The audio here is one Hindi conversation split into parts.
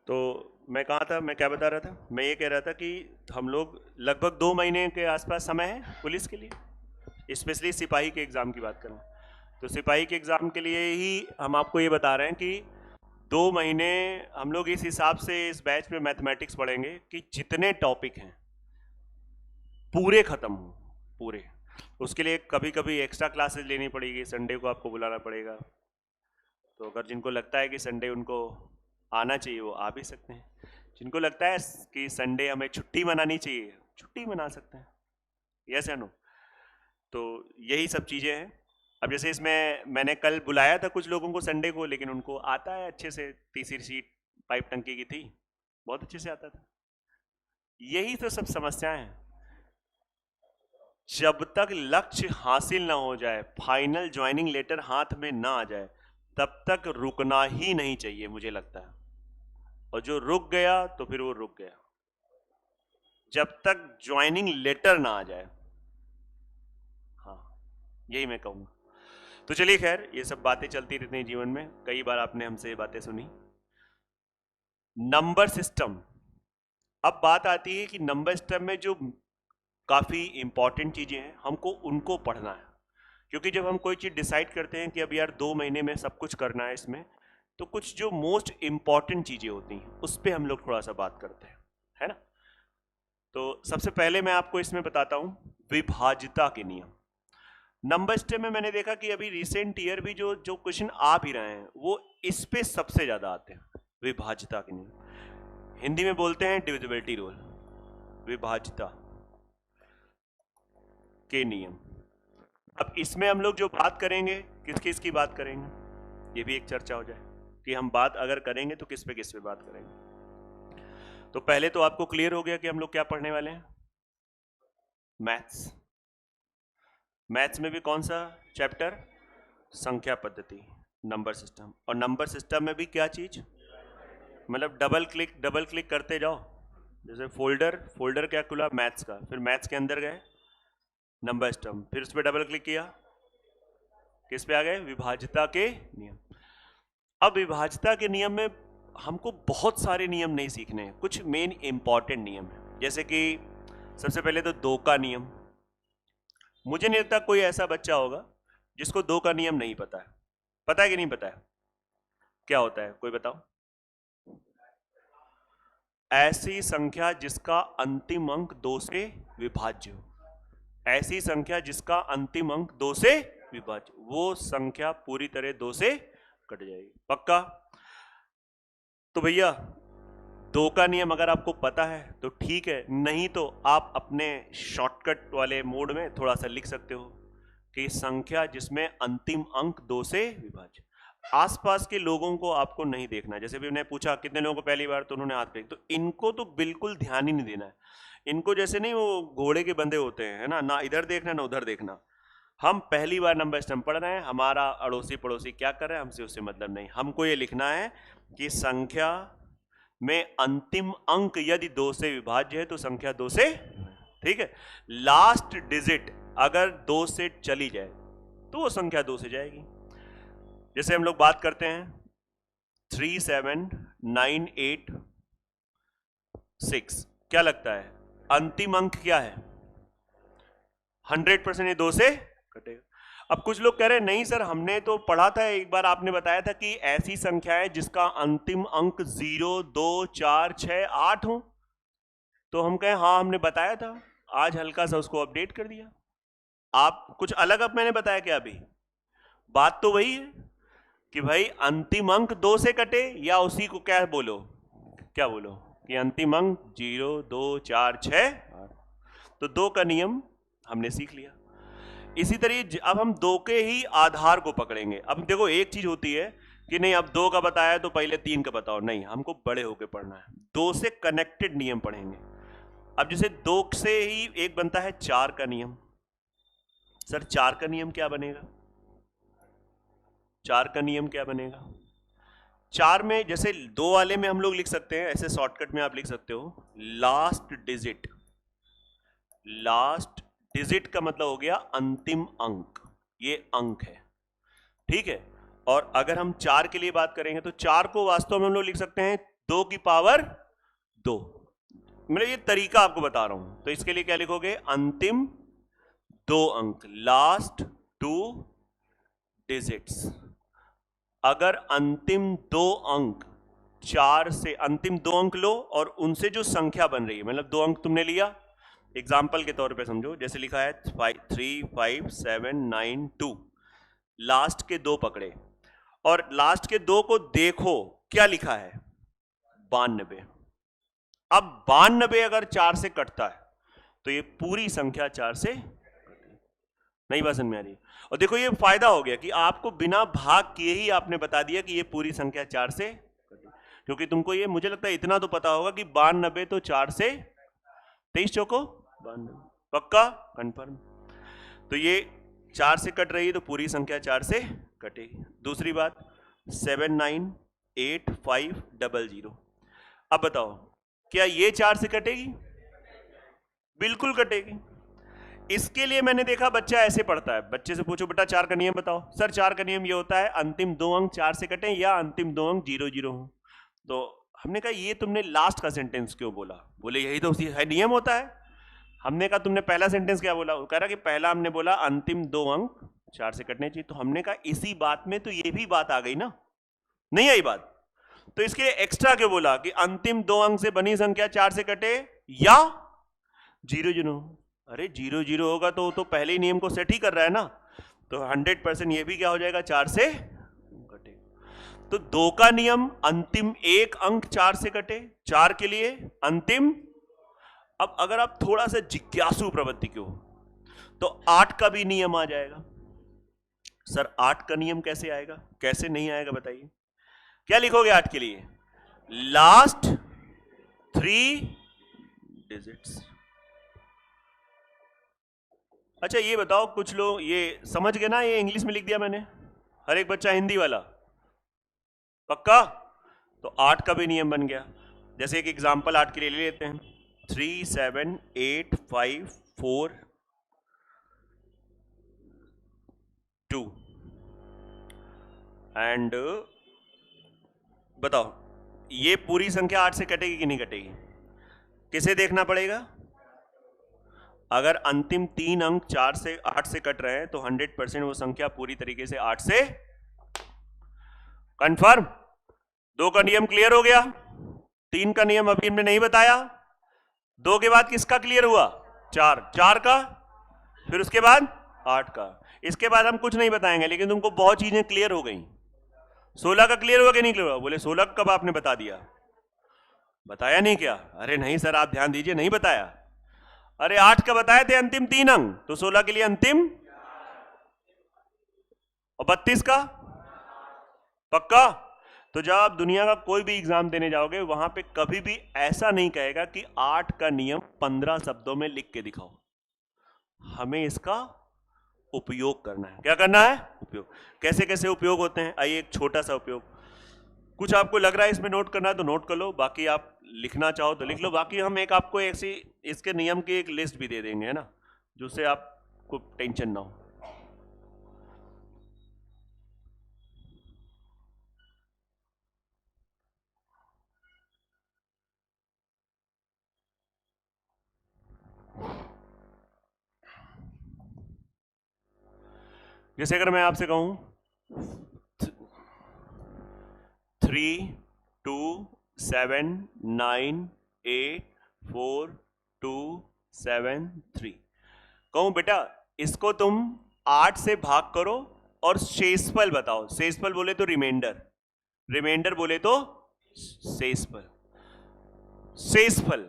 तो मैं कहाँ था, मैं क्या बता रहा था, मैं ये कह रहा था कि हम लोग लगभग 2 महीने के आसपास समय है पुलिस के लिए, स्पेशली सिपाही के एग्ज़ाम की बात करें तो सिपाही के एग्ज़ाम के लिए ही हम आपको ये बता रहे हैं कि 2 महीने हम लोग इस हिसाब से इस बैच में मैथमेटिक्स पढ़ेंगे कि जितने टॉपिक हैं पूरे ख़त्म हो, पूरे। उसके लिए कभी कभी एक्स्ट्रा क्लासेस लेनी पड़ेगी, संडे को आपको बुलाना पड़ेगा। तो अगर जिनको लगता है कि संडे उनको आना चाहिए वो आ भी सकते हैं, जिनको लगता है कि संडे हमें छुट्टी मनानी चाहिए छुट्टी मना सकते हैं। यस या नो? तो यही सब चीज़ें हैं। अब जैसे इसमें मैंने कल बुलाया था कुछ लोगों को संडे को, लेकिन उनको आता है अच्छे से, तीसरी सीट पाइप टंकी की थी, बहुत अच्छे से आता था। यही तो सब समस्याएं हैं। जब तक लक्ष्य हासिल ना हो जाए, फाइनल ज्वाइनिंग लेटर हाथ में ना आ जाए, तब तक रुकना ही नहीं चाहिए मुझे लगता है। और जो रुक गया तो फिर वो रुक गया, जब तक ज्वाइनिंग लेटर ना आ जाए। हाँ, यही मैं कहूंगा। तो चलिए खैर, ये सब बातें चलती रहती हैं जीवन में, कई बार आपने हमसे ये बातें सुनी। नंबर सिस्टम, अब बात आती है कि नंबर सिस्टम में जो काफ़ी इंपॉर्टेंट चीज़ें हैं हमको उनको पढ़ना है, क्योंकि जब हम कोई चीज़ डिसाइड करते हैं कि अब यार 2 महीने में सब कुछ करना है इसमें, तो कुछ जो मोस्ट इंपॉर्टेंट चीज़ें होती हैं उस पर हम लोग थोड़ा सा बात करते हैं, है ना। तो सबसे पहले मैं आपको इसमें बताता हूँ विभाज्यता के नियम। नंबर सिस्टम में मैंने देखा कि अभी रिसेंट ईयर भी जो जो क्वेश्चन आ भी रहे हैं वो इस पे सबसे ज़्यादा आते हैं, विभाज्यता के नियम। हिंदी में बोलते हैं डिविजिबिलिटी रूल, विभाज्यता के नियम। अब इसमें हम लोग जो बात करेंगे, किस किस की बात करेंगे, ये भी एक चर्चा हो जाए कि हम बात अगर करेंगे तो किस पे बात करेंगे। तो पहले तो आपको क्लियर हो गया कि हम लोग क्या पढ़ने वाले हैं, मैथ्स। मैथ्स में भी कौन सा चैप्टर, संख्या पद्धति, नंबर सिस्टम। और नंबर सिस्टम में भी क्या चीज, मतलब डबल क्लिक करते जाओ। जैसे फोल्डर क्या खुला, मैथ्स का, फिर मैथ्स के अंदर गए नंबर सिस्टम, फिर उस पर डबल क्लिक किया, किस पे आ गए, विभाज्यता के नियम। अब विभाज्यता के नियम में हमको बहुत सारे नियम नहीं सीखने हैं, कुछ मेन इंपॉर्टेंट नियम है। जैसे कि सबसे पहले तो 2 का नियम। मुझे नहीं लगता कोई ऐसा बच्चा होगा जिसको 2 का नियम नहीं पता है। पता है कि नहीं पता है? क्या होता है, कोई बताओ। ऐसी संख्या जिसका अंतिम अंक 2 से विभाज्य हो, ऐसी संख्या जिसका अंतिम अंक 2 से विभाज्य, वो संख्या पूरी तरह 2 से कट जाएगी, पक्का। तो भैया 2 का नियम अगर आपको पता है तो ठीक है, नहीं तो आप अपने शॉर्टकट वाले मोड में थोड़ा सा लिख सकते हो कि संख्या जिसमें अंतिम अंक 2 से विभाज्य। आसपास के लोगों को आपको नहीं देखना। जैसे भी उन्हें पूछा कितने लोगों को पहली बार, तो उन्होंने हाथ फेंक, तो इनको तो बिल्कुल ध्यान ही नहीं देना है। इनको जैसे नहीं वो घोड़े के बंधे होते हैं, है ना इधर देखना ना उधर देखना। हम पहली बार नंबर सिस्टम पढ़ रहे हैं, हमारा अड़ोसी पड़ोसी क्या कर रहे हैं हमसे उससे मतलब नहीं। हमको ये लिखना है कि संख्या में अंतिम अंक यदि 2 से विभाज्य है तो संख्या 2 से, ठीक है, लास्ट डिजिट अगर 2 से चली जाए तो वो संख्या 2 से जाएगी। जैसे हम लोग बात करते हैं 37986, क्या लगता है अंतिम अंक क्या है? 100% ये 2 से कटेगा। अब कुछ लोग कह रहे हैं नहीं सर, हमने तो पढ़ा था एक बार, आपने बताया था कि ऐसी संख्या है जिसका अंतिम अंक 0, 2, 4, 6, 8 हो। तो हम कहें हाँ हमने बताया था, आज हल्का सा उसको अपडेट कर दिया। आप कुछ अलग, अब मैंने बताया क्या अभी? बात तो वही है कि भाई अंतिम अंक 2 से कटे, या उसी को क्या बोलो, क्या बोलो कि अंतिम अंक 0, 2, 4, 6, 8। तो 2 का नियम हमने सीख लिया। इसी तरीके अब हम 2 के ही आधार को पकड़ेंगे। अब देखो एक चीज होती है कि नहीं अब 2 का बताया तो पहले 3 का बताओ, नहीं, हमको बड़े होके पढ़ना है, 2 से कनेक्टेड नियम पढ़ेंगे। अब जैसे 2 से ही एक बनता है 4 का नियम। सर 4 का नियम क्या बनेगा? 4 का नियम क्या बनेगा? 4 में जैसे 2 वाले में हम लोग लिख सकते हैं, ऐसे शॉर्टकट में आप लिख सकते हो लास्ट डिजिट। लास्ट डिजिट का मतलब हो गया अंतिम अंक, ये अंक है, ठीक है। और अगर हम 4 के लिए बात करेंगे तो 4 को वास्तव में हम लोग लिख सकते हैं 2 की पावर 2। मतलब ये तरीका आपको बता रहा हूं। तो इसके लिए क्या लिखोगे, अंतिम 2 अंक, लास्ट 2 डिजिट्स। अगर अंतिम 2 अंक 4 से, अंतिम 2 अंक लो और उनसे जो संख्या बन रही है, मतलब 2 अंक तुमने लिया, एग्जाम्पल के तौर पे समझो, जैसे लिखा है 3 5 7 9 2, लास्ट के 2 पकड़े और लास्ट के 2 को देखो क्या लिखा है, 92। अब 92 अगर 4 से कटता है तो ये पूरी संख्या 4 से नहीं बात समझ में आ रही। और देखो ये फायदा हो गया कि आपको बिना भाग किए ही आपने बता दिया कि ये पूरी संख्या 4 से, क्योंकि तुमको ये, मुझे लगता है इतना तो पता होगा कि 92 तो 4 से 23 चौको 92, पक्का कंफर्म। तो ये 4 से कट रही है तो पूरी संख्या 4 से कटेगी। दूसरी बात 79850। अब बताओ क्या ये 4 से कटेगी? बिल्कुल कटेगी। इसके लिए मैंने देखा बच्चा ऐसे पढ़ता है, बच्चे से पूछो बेटा 4 का नियम बताओ। सर 4 का नियम ये होता है अंतिम 2 अंक 4 से कटें या अंतिम 2 अंक 0 0 हो। तो हमने कहा ये तुमने लास्ट का सेंटेंस क्यों बोला? बोले यही तो है नियम होता है। हमने कहा तुमने पहला सेंटेंस क्या बोला? वो कह रहा कि पहला हमने बोला अंतिम 2 अंक 4 से कटने चाहिए। तो हमने कहा इसी बात में तो ये भी बात आ गई ना, नहीं आई बात? तो इसके एक्स्ट्रा क्यों बोला कि अंतिम 2 अंक से बनी संख्या 4 से कटे या 0 0? अरे 0 0 होगा तो पहले ही नियम को सेट ही कर रहा है ना, तो 100% ये भी क्या हो जाएगा 4 से कटे। तो 2 का नियम अंतिम 1 अंक 4 से कटे, 4 के लिए अंतिम। अब अगर आप थोड़ा सा जिज्ञासु प्रवृत्ति के हो तो 8 का भी नियम आ जाएगा। सर 8 का नियम कैसे आएगा, कैसे नहीं आएगा बताइए? क्या लिखोगे 8 के लिए? Last 3 digits. अच्छा ये बताओ, कुछ लोग ये समझ गए ना, ये इंग्लिश में लिख दिया मैंने, हर एक बच्चा हिंदी वाला, पक्का? तो 8 का भी नियम बन गया। जैसे एक एग्जांपल 8 के लिए ले लेते हैं, 3 7 8 5 4 2 एंड बताओ ये पूरी संख्या 8 से कटेगी कि नहीं कटेगी? किसे देखना पड़ेगा? अगर अंतिम 3 अंक 4 से 8 से कट रहे हैं तो 100% वो संख्या पूरी तरीके से 8 से कंफर्म। 2 का नियम क्लियर हो गया, 3 का नियम अभी हमने नहीं बताया। 2 के बाद किसका क्लियर हुआ? 4 का, फिर उसके बाद 8 का। इसके बाद हम कुछ नहीं बताएंगे, लेकिन तुमको बहुत चीजें क्लियर हो गई। 16 का क्लियर हुआ कि नहीं क्लियर हुआ? बोले 16 कब आपने बता दिया? बताया नहीं क्या? अरे नहीं सर आप ध्यान दीजिए, नहीं बताया। अरे 8 का बताए थे अंतिम 3 अंक, तो 16 के लिए अंतिम, और 32 का पक्का। तो जब आप दुनिया का कोई भी एग्जाम देने जाओगे वहां पे कभी भी ऐसा नहीं कहेगा कि 8 का नियम 15 शब्दों में लिख के दिखाओ। हमें इसका उपयोग करना है। क्या करना है? उपयोग। कैसे कैसे उपयोग होते हैं, आइए एक छोटा सा उपयोग। कुछ आपको लग रहा है इसमें नोट करना है तो नोट कर लो, बाकी आप लिखना चाहो तो लिख लो। बाकी हम एक आपको ऐसी इसके नियम की एक लिस्ट भी दे देंगे, है ना, जिससे आपको टेंशन ना हो। जैसे अगर मैं आपसे कहूं 3 2 7 9 8 4 2 7 3, कहूं बेटा इसको तुम 8 से भाग करो और शेषफल बताओ। शेषफल बोले तो रिमाइंडर, रिमाइंडर बोले तो शेषफल। शेषफल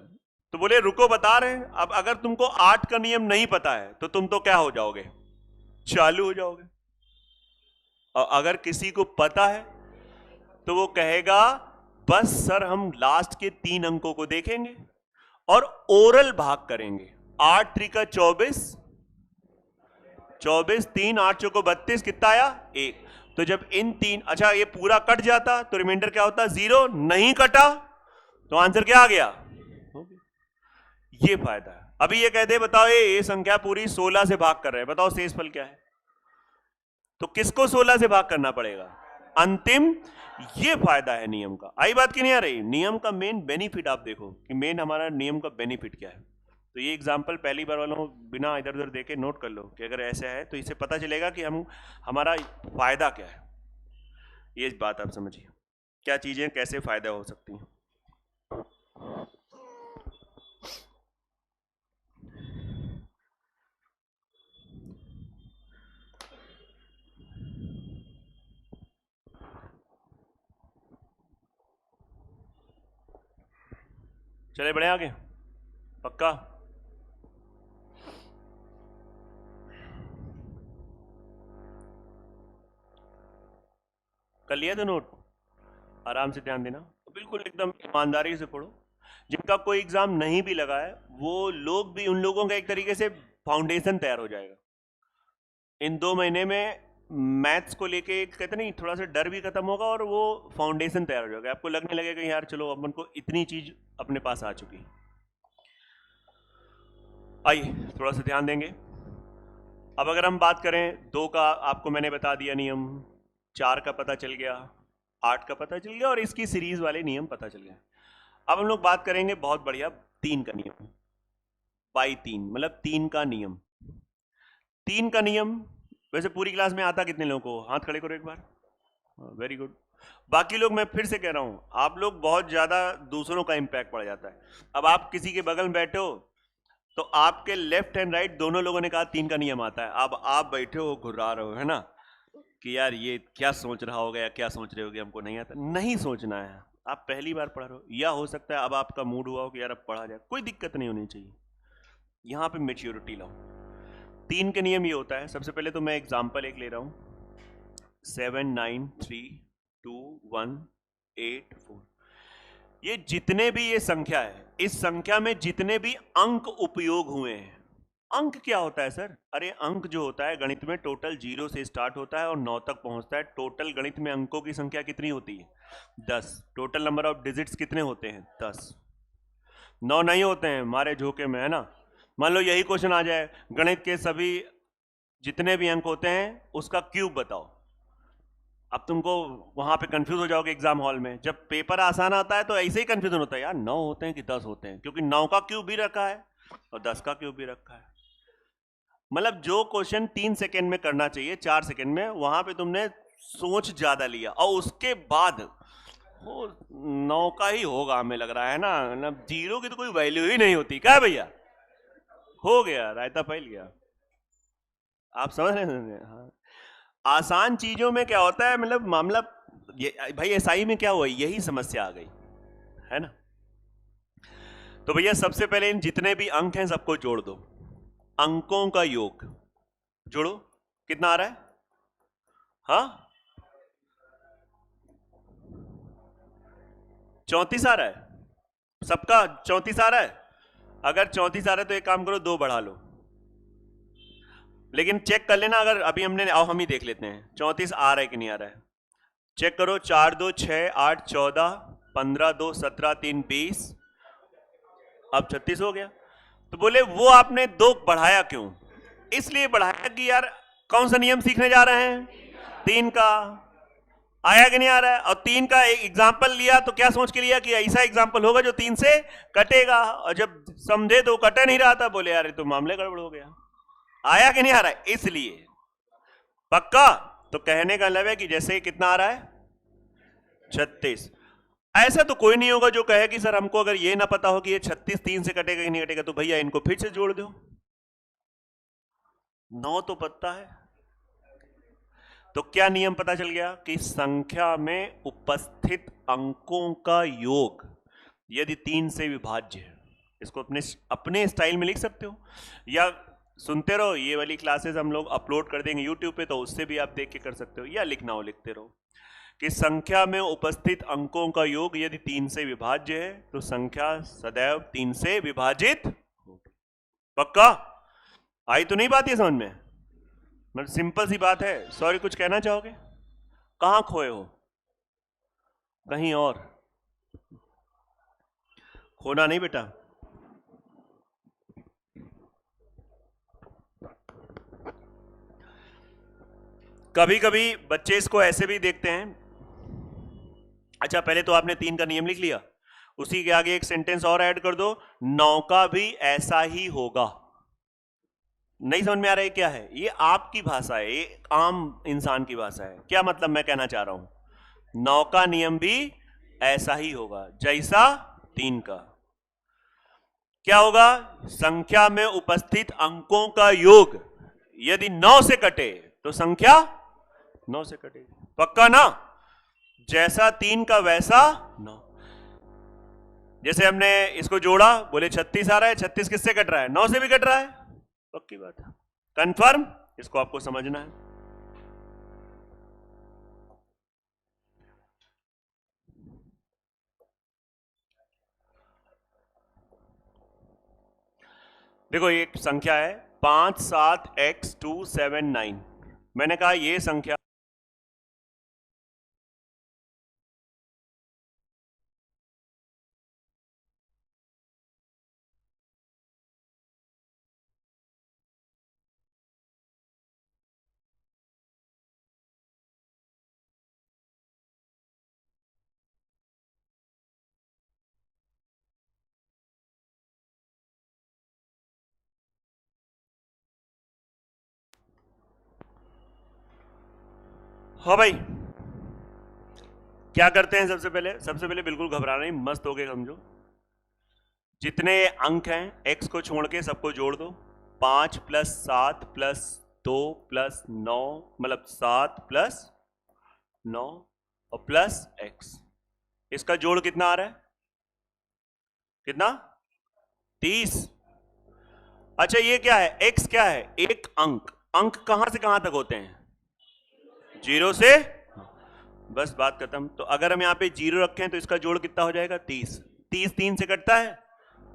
तो बोले रुको बता रहे हैं। अब अगर तुमको 8 का नियम नहीं पता है तो तुम तो क्या हो जाओगे? चालू हो जाओगे। और अगर किसी को पता है तो वो कहेगा बस सर हम लास्ट के 3 अंकों को देखेंगे और ओरल भाग करेंगे। 8 3 का 24, 24 3 8 चौको 32, कितना आया? 1। तो जब इन 3, अच्छा ये पूरा कट जाता तो रिमाइंडर क्या होता? 0। नहीं कटा तो आंसर क्या आ गया? ये फायदा है। अभी ये कहते बताओ ये संख्या पूरी 16 से भाग कर रहे हैं, बताओ शेषफल क्या है? तो किसको 16 से भाग करना पड़ेगा? अंतिम, ये फायदा है नियम का। आई बात की नहीं आ रही? नियम का मेन बेनिफिट आप देखो कि मेन हमारा नियम का बेनिफिट क्या है। तो ये एग्जांपल पहली बार वालों बिना इधर उधर देखे नोट कर लो कि अगर ऐसा है तो इससे पता चलेगा कि हमारा फायदा क्या है। ये बात आप समझिए, क्या चीजें कैसे फायदा हो सकती हैं। चले बढ़े आगे, पक्का? कर लिया तो नोट? आराम से ध्यान देना, बिल्कुल एकदम ईमानदारी से पढ़ो। जिनका कोई एग्जाम नहीं भी लगा है वो लोग भी, उन लोगों का एक तरीके से फाउंडेशन तैयार हो जाएगा। इन 2 महीने में मैथ्स को लेके कहते नहीं, थोड़ा सा डर भी खत्म होगा और वो फाउंडेशन तैयार हो जाएगा। आपको लगने लगेगा यार चलो अपन को इतनी चीज अपने पास आ चुकी है। आइए थोड़ा सा ध्यान देंगे। अब अगर हम बात करें 2 का, आपको मैंने बता दिया नियम, 4 का पता चल गया, 8 का पता चल गया और इसकी सीरीज वाले नियम पता चल गए। अब हम लोग बात करेंगे बहुत बढ़िया 3 का नियम, बाई 3 मतलब 3 का नियम। 3 का नियम वैसे पूरी क्लास में आता कितने लोगों को? हाथ खड़े करो एक बार। Very good. बाकी लोग, मैं फिर से कह रहा हूं, आप लोग बहुत ज्यादा दूसरों का इंपैक्ट पड़ जाता है। अब आप किसी के बगल में बैठे हो तो आपके लेफ्ट एंड राइट दोनों लोगों ने कहा 3 का नियम आता है। अब आप बैठे हो घुर्रा रहे हो, है ना, कि यार ये क्या सोच रहा होगा या क्या सोच रहे होगे, हमको नहीं आता। नहीं सोचना है, आप पहली बार पढ़ रहे हो, या हो सकता है अब आपका मूड हुआ हो कि यार अब पढ़ा जाए, कोई दिक्कत नहीं होनी चाहिए। यहां पे मेच्योरिटी लाओ। 3 के नियम ये होता है, सबसे पहले तो मैं एग्जांपल एक ले रहा हूं, 7 9 3 2 1 8 4। ये जितने भी ये संख्या है, इस संख्या में जितने भी अंक उपयोग हुए हैं। अंक क्या होता है सर? अरे अंक जो होता है गणित में, टोटल 0 से स्टार्ट होता है और 9 तक पहुंचता है। टोटल गणित में अंकों की संख्या कितनी होती है? 10। टोटल नंबर ऑफ डिजिट्स कितने होते हैं? 10। 9 नहीं होते हैं हमारे झोंके में, है ना। मान लो यही क्वेश्चन आ जाए, गणित के सभी जितने भी अंक होते हैं उसका क्यूब बताओ। अब तुमको वहां पे कंफ्यूज हो जाओगे एग्जाम हॉल में। जब पेपर आसान आता है तो ऐसे ही कंफ्यूजन होता है, यार 9 होते हैं कि 10 होते हैं, क्योंकि 9 का क्यूब भी रखा है और 10 का क्यूब भी रखा है। मतलब जो क्वेश्चन 3 सेकंड में करना चाहिए 4 सेकंड में, वहां पे तुमने सोच ज्यादा लिया और उसके बाद वो 9 का ही होगा हमें लग रहा है ना। मतलब 0 की तो कोई वैल्यू ही नहीं होती। क्या भैया, हो गया, रायता फैल गया। आप समझ रहे हैं? हाँ। आसान चीजों में क्या होता है, मतलब मामला भाई एसआई में क्या हुआ, यही समस्या आ गई है ना। तो भैया सबसे पहले इन जितने भी अंक हैं सबको जोड़ दो। अंकों का योग जोड़ो, कितना आ रहा है? हाँ 34 आ रहा है सबका, 34 आ रहा है। अगर 34 आ रहा है तो एक काम करो, 2 बढ़ा लो। लेकिन चेक कर लेना, अगर अभी हमने, आओ हम ही देख लेते हैं 34 आ रहा है कि नहीं आ रहा है। चेक करो, 4 2 6 8 14 15 2 17 3 20, अब 36 हो गया। तो बोले वो आपने 2 बढ़ाया क्यों? इसलिए बढ़ाया कि यार कौन सा नियम सीखने जा रहे हैं? 3 का। आया कि नहीं आ रहा है? और 3 का एक एग्जाम्पल लिया तो क्या सोच के लिया कि ऐसा एग्जाम्पल होगा जो 3 से कटेगा, और जब समझे तो कट नहीं रहा था, बोले यार तो मामले गड़बड़ हो गया। आया कि नहीं आ रहा है? इसलिए पक्का। तो कहने का मतलब है कि जैसे कितना आ रहा है 36, ऐसा तो कोई नहीं होगा जो कहे कि सर हमको अगर ये ना पता हो कि ये 36 3 से कटेगा कि नहीं कटेगा, तो भैया इनको फिर से जोड़ दो। 9 तो पता है। तो क्या नियम पता चल गया कि संख्या में उपस्थित अंकों का योग यदि 3 से विभाज्य है, इसको अपने स्टाइल में लिख सकते हो या सुनते रहो। ये वाली क्लासेस हम लोग अपलोड कर देंगे यूट्यूब पे, तो उससे भी आप देख के कर सकते हो, या लिखना हो लिखते रहो कि संख्या में उपस्थित अंकों का योग यदि 3 से विभाज्य है तो संख्या सदैव 3 से विभाजित होगी। पक्का? आई तो नहीं बात ये समझ में? मतलब सिंपल सी बात है। सॉरी, कुछ कहना चाहोगे? कहां खोए हो? कहीं और खोना नहीं बेटा। कभी कभी बच्चे इसको ऐसे भी देखते हैं अच्छा पहले तो आपने 3 का नियम लिख लिया, उसी के आगे एक सेंटेंस और ऐड कर दो, 9 का भी ऐसा ही होगा। नहीं समझ में आ रहा है क्या है? ये आपकी भाषा है, ये आम इंसान की भाषा है। क्या मतलब मैं कहना चाह रहा हूं? 9 का नियम भी ऐसा ही होगा जैसा 3 का। क्या होगा? संख्या में उपस्थित अंकों का योग यदि 9 से कटे तो संख्या 9 से कटेगी। पक्का ना? जैसा 3 का वैसा 9। जैसे हमने इसको जोड़ा, बोले 36 आ रहा है, 36 किससे कट रहा है? 9 से भी कट रहा है। पक्की बात है, कंफर्म? इसको आपको समझना है। देखो एक संख्या है 57x279। मैंने कहा ये संख्या हाँ भाई क्या करते हैं? सबसे पहले बिल्कुल घबराना नहीं, मस्त हो गए समझो। जितने अंक हैं x को छोड़ के सबको जोड़ दो। 5 + 7 + 2 + 9 मतलब 7 + 9 और प्लस x। इसका जोड़ कितना आ रहा है? कितना? 30। अच्छा ये क्या है? x क्या है? एक अंक। अंक कहां से कहां तक होते हैं? 0 से। बस बात खत्म। तो अगर हम यहां पे 0 रखें तो इसका जोड़ कितना हो जाएगा? 30। 30 3 से कटता है,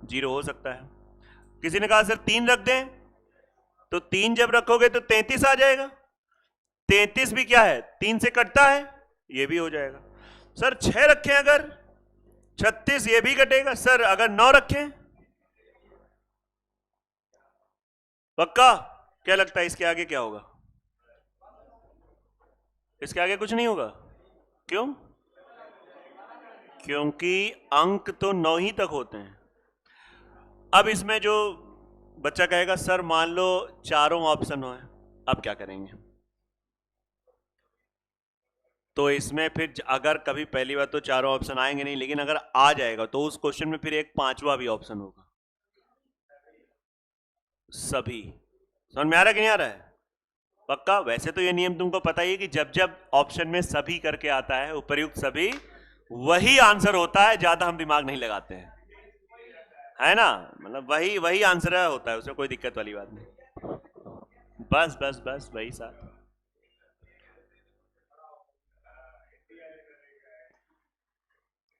0 हो सकता है। किसी ने कहा सर 3 रख दें, तो 3 जब रखोगे तो 33 आ जाएगा। 33 भी क्या है? 3 से कटता है, ये भी हो जाएगा। सर 6 रखें अगर, 36 ये भी कटेगा। सर अगर 9 रखें, पक्का? क्या लगता है इसके आगे क्या होगा? इसके आगे कुछ नहीं होगा। क्यों? क्योंकि अंक तो 9 ही तक होते हैं। अब इसमें जो बच्चा कहेगा सर मान लो चारों ऑप्शन हो, अब क्या करेंगे? तो इसमें फिर अगर कभी पहली बार तो चारों ऑप्शन आएंगे नहीं, लेकिन अगर आ जाएगा तो उस क्वेश्चन में फिर एक पांचवा भी ऑप्शन होगा, सभी। समझ में आ रहा है कि नहीं आ रहा है? पक्का? वैसे तो ये नियम तुमको पता ही है कि जब जब ऑप्शन में सभी करके आता है, उपर्युक्त सभी, वही आंसर होता है, ज्यादा हम दिमाग नहीं लगाते हैं, है ना? मतलब वही वही आंसर होता है, उसमें कोई दिक्कत वाली बात नहीं। बस बस बस वही साथ।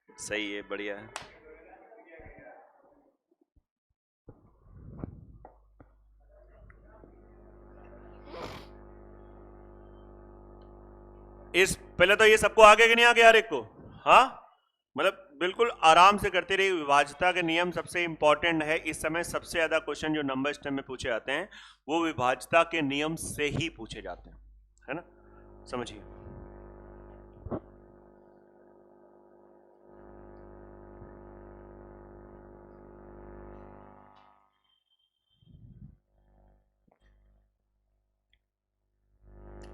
सही है, बढ़िया है। इस पहले तो ये सबको आगे कि नहीं आगे हर एक को? हाँ मतलब बिल्कुल आराम से करते रहिए। विभाज्यता के नियम सबसे इंपॉर्टेंट है इस समय। सबसे ज्यादा क्वेश्चन जो नंबर सिस्टम में पूछे जाते हैं वो विभाज्यता के नियम से ही पूछे जाते हैं, है ना? समझिए।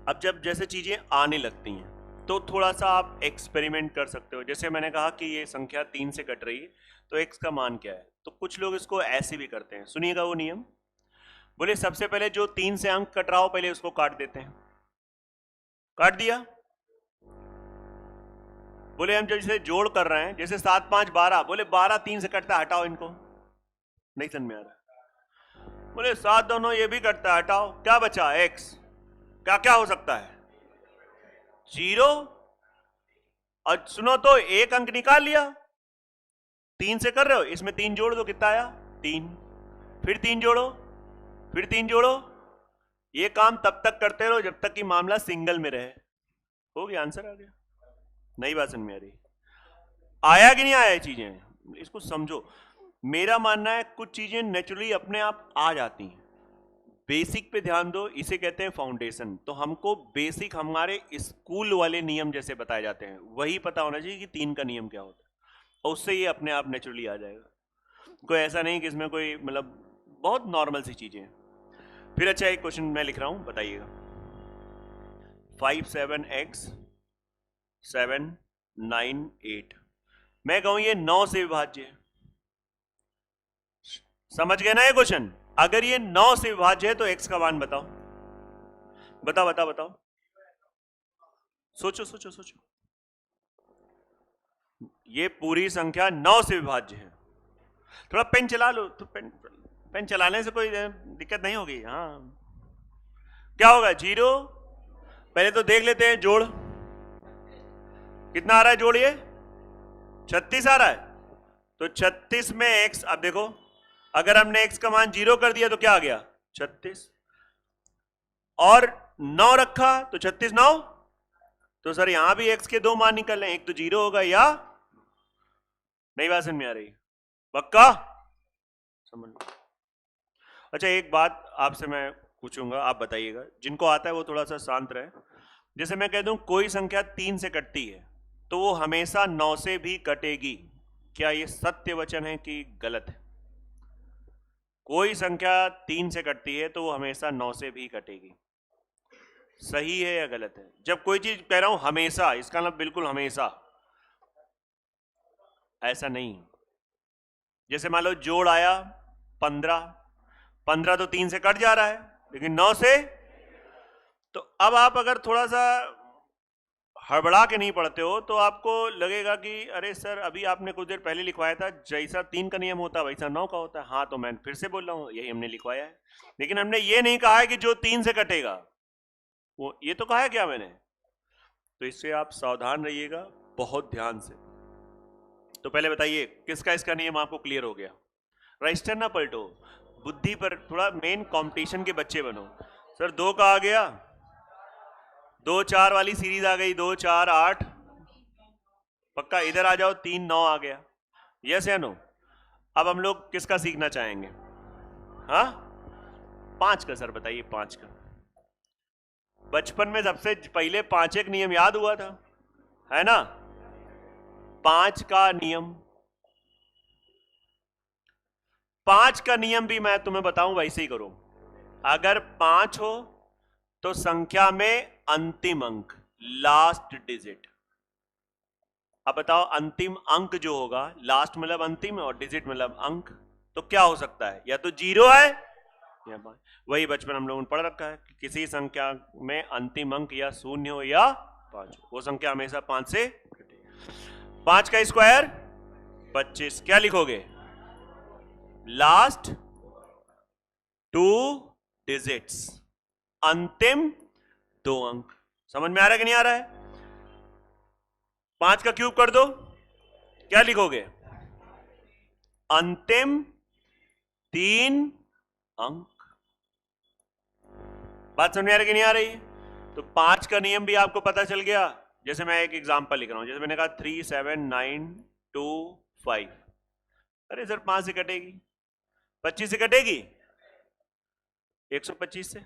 अब जब जैसे चीजें आने लगती हैं तो थोड़ा सा आप एक्सपेरिमेंट कर सकते हो। जैसे मैंने कहा कि ये संख्या 3 से कट रही है, तो x का मान क्या है? तो कुछ लोग इसको ऐसे भी करते हैं, सुनिएगा वो नियम। बोले सबसे पहले जो 3 से अंक कट रहा हो पहले उसको काट देते हैं। काट दिया। बोले हम जैसे जोड़ कर रहे हैं, जैसे 7 5 12, बोले 12 3 से कटता है, हटाओ इनको। नहीं समझ में आ रहा। बोले 7 दोनों ये भी कटता है, हटाओ। क्या बचा? x। क्या क्या हो सकता है? 0। और सुनो तो एक अंक निकाल लिया। 3 से कर रहे हो, इसमें 3 जोड़ दो, कितना आया? 3। फिर 3 जोड़ो, फिर 3 जोड़ो। ये काम तब तक करते रहो जब तक कि मामला सिंगल में रहे। हो गया, आंसर आ गया। नई बात समझ में आ रही? आया कि नहीं आया? चीजें इसको समझो। मेरा मानना है कुछ चीजें नेचुरली अपने आप आ जाती हैं, बेसिक पे ध्यान दो, इसे कहते हैं फाउंडेशन। तो हमको बेसिक हमारे स्कूल वाले नियम जैसे बताए जाते हैं वही पता होना चाहिए कि 3 का नियम क्या होता है, और उससे ये अपने आप नेचुरली आ जाएगा। कोई ऐसा नहीं कि इसमें कोई मतलब बहुत नॉर्मल सी चीजें हैं। फिर अच्छा एक क्वेश्चन मैं लिख रहा हूं, बताइएगा। 5 7 x 7 9 8, मैं कहूं ये 9 से विभाज्य है। समझ गए ना ये क्वेश्चन? अगर ये 9 से विभाज्य है तो x का मान बताओ, बताओ बताओ बताओ, सोचो सोचो सोचो। ये पूरी संख्या 9 से विभाज्य है। थोड़ा पेन चला लो, तो पेन चलाने से कोई दिक्कत नहीं होगी। हाँ, क्या होगा? 0, पहले तो देख लेते हैं जोड़ कितना आ रहा है। जोड़िए, 36 आ रहा है। तो 36 में x, अब देखो अगर हमने x का मान 0 कर दिया तो क्या आ गया? 36, और 9 रखा तो 36 9। तो सर यहां भी x के 2 मान निकल रहे हैं, एक तो 0 होगा या नहीं। बात समझ में आ रही? पक्का समझ लो। अच्छा एक बात आपसे मैं पूछूंगा, आप बताइएगा, जिनको आता है वो थोड़ा सा शांत रहे। जैसे मैं कह दूं कोई संख्या 3 से कटती है तो वो हमेशा 9 से भी कटेगी, क्या ये सत्य वचन है कि गलत है? कोई संख्या 3 से कटती है तो वो हमेशा 9 से भी कटेगी, सही है या गलत है? जब कोई चीज कह रहा हूं हमेशा, इसका मतलब बिल्कुल हमेशा ऐसा नहीं। जैसे मान लो जोड़ आया 15, 15 तो 3 से कट जा रहा है, लेकिन 9 से। तो अब आप अगर थोड़ा सा हड़बड़ा के नहीं पढ़ते हो तो आपको लगेगा कि अरे सर अभी आपने कुछ देर पहले लिखवाया था जैसा 3 का नियम होता है वैसा 9 का होता है। हाँ, तो मैं फिर से बोल रहा हूं यही हमने लिखवाया है, लेकिन हमने ये नहीं कहा है कि जो 3 से कटेगा वो, ये तो कहा है क्या मैंने? तो इससे आप सावधान रहिएगा बहुत ध्यान से। तो पहले बताइए किसका इसका नियम आपको क्लियर हो गया? रजिस्टर ना पलटो, बुद्धि पर थोड़ा मेन कंपटीशन के बच्चे बनो। सर 2 का आ गया, 2 4 वाली सीरीज आ गई, 2 4 8, पक्का इधर आ जाओ, 3 9 आ गया, यस या नो? अब हम लोग किसका सीखना चाहेंगे? हाँ, 5 का। सर बताइए 5 का। बचपन में सबसे पहले 5 एक नियम याद हुआ था, है ना? 5 का नियम, 5 का नियम भी मैं तुम्हें बताऊं वैसे ही करो। अगर 5 हो तो संख्या में अंतिम अंक, लास्ट डिजिट। अब बताओ अंतिम अंक जो होगा, लास्ट मतलब अंतिम और डिजिट मतलब अंक, तो क्या हो सकता है? या तो 0 है या 5। वही बचपन हम लोगों ने पढ़ रखा है कि किसी संख्या में अंतिम अंक या 0 हो या 5 हो, वो संख्या हमेशा 5 से घटेगी। 5 का स्क्वायर 25, क्या लिखोगे? लास्ट 2 डिजिट्स, अंतिम 2 अंक। समझ में आ रहा है कि नहीं आ रहा है? 5 का क्यूब कर दो, क्या लिखोगे? अंतिम 3 अंक। बात समझ में आ रही कि नहीं आ रही? तो 5 का नियम भी आपको पता चल गया। जैसे मैं एक एग्जांपल लिख रहा हूं, जैसे मैंने कहा 3 7 9 2 5। अरे सर 5 से कटेगी, 25 से कटेगी, 125 से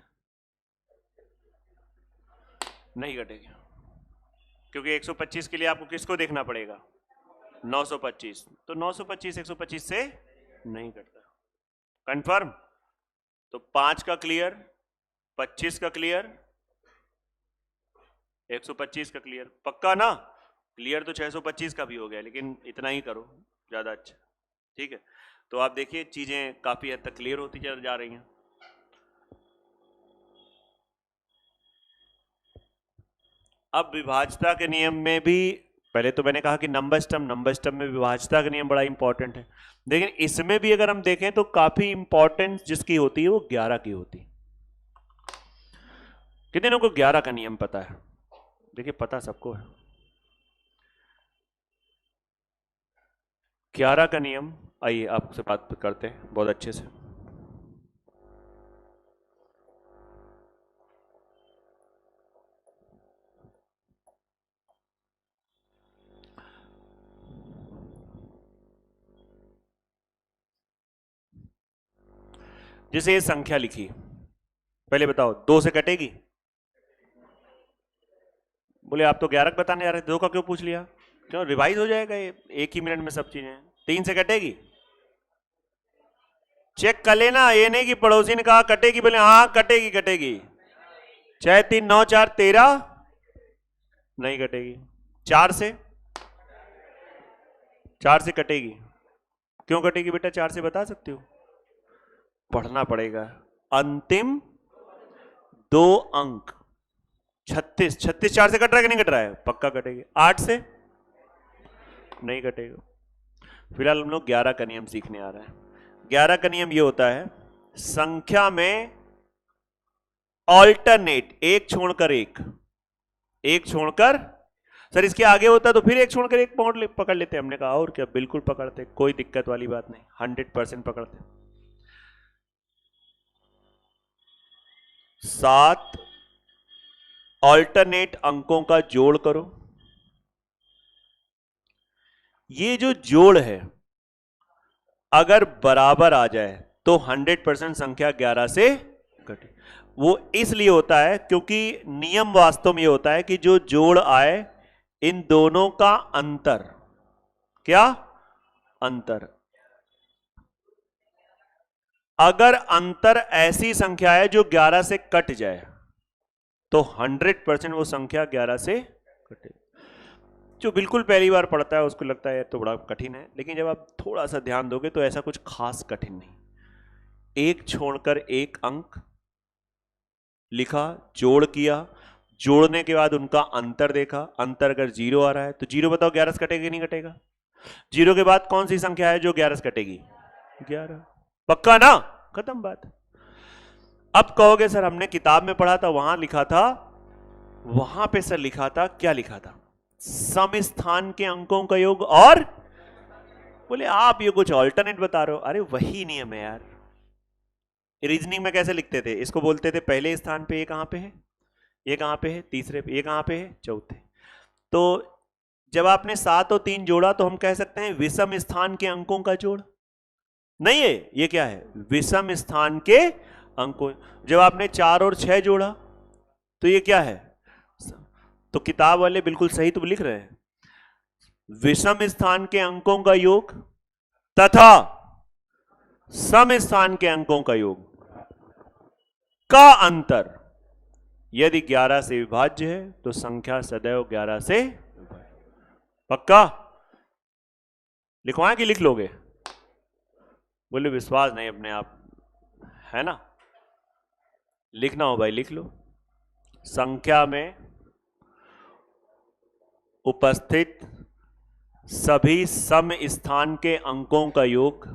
नहीं कटेगी, क्योंकि 125 के लिए आपको किसको देखना पड़ेगा? 925। तो 925 125 से नहीं कटता। कंफर्म? तो 5 का क्लियर, 25 का क्लियर, 125 का क्लियर, पक्का ना? क्लियर तो 625 का भी हो गया, लेकिन इतना ही करो ज्यादा अच्छा, ठीक है? तो आप देखिए चीजें काफी हद तक क्लियर होती जा रही हैं। अब विभाज्यता के नियम में भी, पहले तो मैंने कहा कि नंबर स्टम्प में विभाज्यता का नियम बड़ा इंपॉर्टेंट है, लेकिन इसमें भी अगर हम देखें तो काफी इंपॉर्टेंस जिसकी होती है वो 11 की होती है। कितने लोगों को 11 का नियम पता है? देखिए पता सबको है 11 का नियम। आइए आपसे बात करते हैं बहुत अच्छे से। जैसे ये संख्या लिखी पहले बताओ, 2 से कटेगी? बोले आप तो 11 बताने जा रहे थे, 2 का क्यों पूछ लिया? क्यों, रिवाइज हो जाएगा ये एक ही मिनट में सब चीजें। 3 से कटेगी? चेक कर लेना, ये नहीं कि पड़ोसी ने कहा कटेगी, बोले हाँ कटेगी कटेगी। 6 3 9 4 13, नहीं कटेगी। 4 से, 4 से कटेगी। क्यों कटेगी बेटा 4 से, बता सकते हो? पढ़ना पड़ेगा। अंतिम 2 अंक 36, 36 4 से कट रहा है कि नहीं कट रहा है? पक्का कटेगी। 8 से नहीं कटेगा। फिलहाल हम लोग 11 का नियम सीखने आ रहे हैं। 11 का नियम ये होता है, संख्या में ऑल्टरनेट, एक छोड़कर एक, एक छोड़कर, सर इसके आगे होता तो फिर एक छोड़कर एक पकड़ लेते। हमने कहा और क्या, बिल्कुल पकड़ते, कोई दिक्कत वाली बात नहीं, 100% पकड़ते। 7 ऑल्टरनेट अंकों का जोड़ करो। ये जो जोड़ है अगर बराबर आ जाए तो 100% संख्या 11 से घटे। वो इसलिए होता है क्योंकि नियम वास्तव में ये होता है कि जो जोड़ आए इन दोनों का अंतर, क्या अंतर, अगर अंतर ऐसी संख्या है जो 11 से कट जाए तो 100% वो संख्या 11 से कटे। जो बिल्कुल पहली बार पढ़ता है उसको लगता है तो बड़ा कठिन है, लेकिन जब आप थोड़ा सा ध्यान दोगे तो ऐसा कुछ खास कठिन नहीं। एक छोड़कर एक अंक लिखा, जोड़ किया, जोड़ने के बाद उनका अंतर देखा, अंतर अगर 0 आ रहा है तो 0 बताओ 11 से कटेगा नहीं कटेगा? 0 के बाद कौन सी संख्या है जो 11 से कटेगी? 11। पक्का ना? खत्म बात। अब कहोगे सर हमने किताब में पढ़ा था, वहां लिखा था, वहां पे सर लिखा था, क्या लिखा था? सम स्थान के अंकों का योग। और बोले आप ये कुछ ऑल्टरनेट बता रहे हो। अरे वही नियम है यार। रीजनिंग में कैसे लिखते थे? इसको बोलते थे पहले स्थान पे ये कहां पे है, ये कहां पे है, तीसरे पे ये कहां पे है, चौथे। तो जब आपने 7 और 3 जोड़ा तो हम कह सकते हैं विषम स्थान के अंकों का जोड़। नहीं है, ये क्या है? विषम स्थान के अंकों। जब आपने 4 और 6 जोड़ा तो ये क्या है? तो किताब वाले बिल्कुल सही तो लिख रहे हैं, विषम स्थान के अंकों का योग तथा सम स्थान के अंकों का योग का अंतर यदि 11 से विभाज्य है तो संख्या सदैव 11 से। पक्का? लिखवाएं कि लिख लोगे? बोले विश्वास नहीं अपने आप, है ना? लिखना हो भाई लिख लो। संख्या में उपस्थित सभी सम स्थान के अंकों का योग,